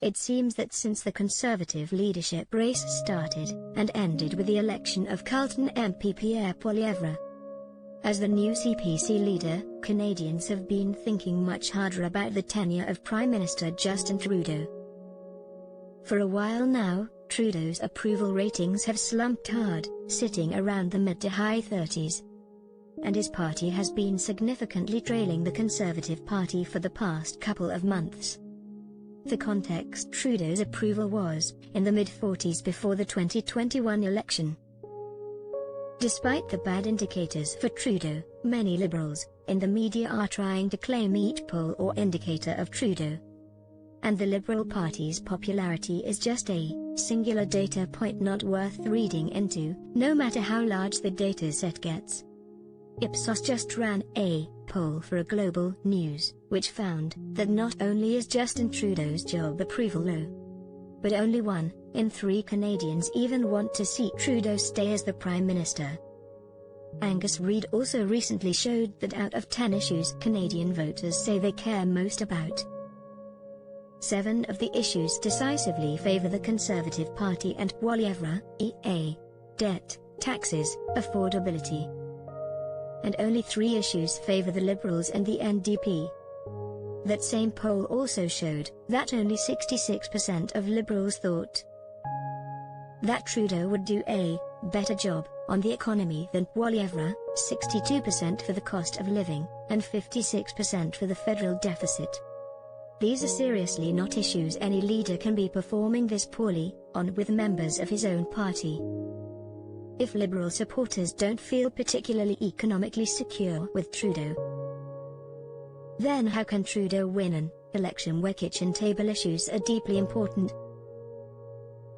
it seems that since the Conservative leadership race started and ended with the election of Carleton MP Pierre Poilievre as the new CPC leader, Canadians have been thinking much harder about the tenure of Prime Minister Justin Trudeau. For a while now, Trudeau's approval ratings have slumped hard, sitting around the mid to high 30s. And his party has been significantly trailing the Conservative Party for the past couple of months. For context, Trudeau's approval was in the mid-40s before the 2021 election. Despite the bad indicators for Trudeau, many Liberals in the media are trying to claim each poll or indicator of Trudeau. And the Liberal Party's popularity is just a singular data point not worth reading into, no matter how large the data set gets. Ipsos just ran a poll for a global news, which found that not only is Justin Trudeau's job approval low, but only 1 in 3 Canadians even want to see Trudeau stay as the Prime Minister. Angus Reid also recently showed that out of 10 issues Canadian voters say they care most about, 7 of the issues decisively favour the Conservative Party and Poilievre, e.a. debt, taxes, affordability. And only 3 issues favour the Liberals and the NDP. That same poll also showed that only 66% of Liberals thought that Trudeau would do a better job on the economy than Poilievre, 62% for the cost of living, and 56% for the federal deficit. These are seriously not issues any leader can be performing this poorly on with members of his own party. If Liberal supporters don't feel particularly economically secure with Trudeau, then how can Trudeau win an election where kitchen table issues are deeply important?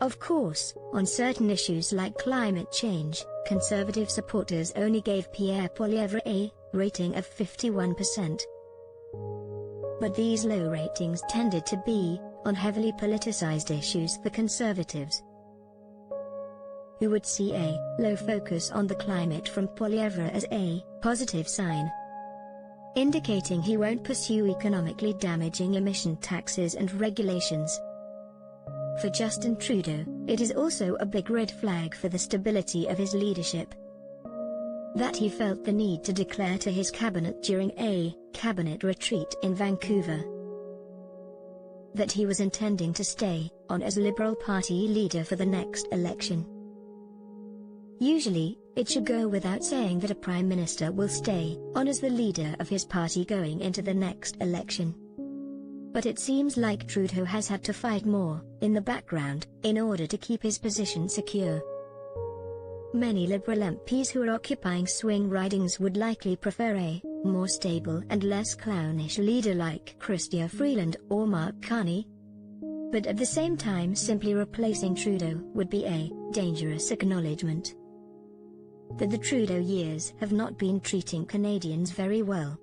Of course, on certain issues like climate change, Conservative supporters only gave Pierre Poilievre a rating of 51%. But these low ratings tended to be on heavily politicized issues for Conservatives, who would see a low focus on the climate from Poilievre as a positive sign, indicating he won't pursue economically damaging emission taxes and regulations. For Justin Trudeau, it is also a big red flag for the stability of his leadership that he felt the need to declare to his cabinet during a cabinet retreat in Vancouver that he was intending to stay on as Liberal Party leader for the next election. Usually, it should go without saying that a Prime Minister will stay on as the leader of his party going into the next election. But it seems like Trudeau has had to fight more in the background in order to keep his position secure. Many Liberal MPs who are occupying swing ridings would likely prefer a more stable and less clownish leader like Chrystia Freeland or Mark Carney. But at the same time, simply replacing Trudeau would be a dangerous acknowledgement that the Trudeau years have not been treating Canadians very well.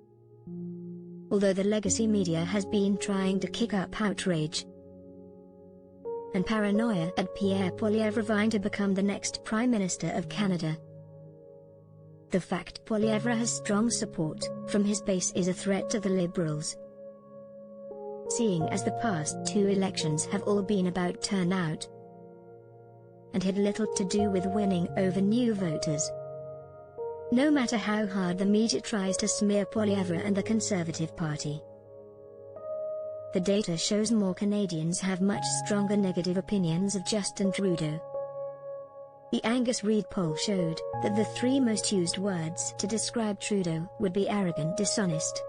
Although the legacy media has been trying to kick up outrage and paranoia at Pierre Poilievre vying to become the next Prime Minister of Canada, the fact Poilievre has strong support from his base is a threat to the Liberals, seeing as the past 2 elections have all been about turnout and had little to do with winning over new voters. No matter how hard the media tries to smear Poilievre and the Conservative Party, the data shows more Canadians have much stronger negative opinions of Justin Trudeau. The Angus Reid poll showed that the 3 most used words to describe Trudeau would be arrogant, dishonest,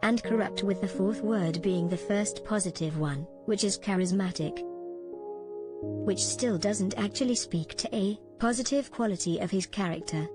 and corrupt, with the 4th word being the first positive one, which is charismatic, which still doesn't actually speak to a positive quality of his character.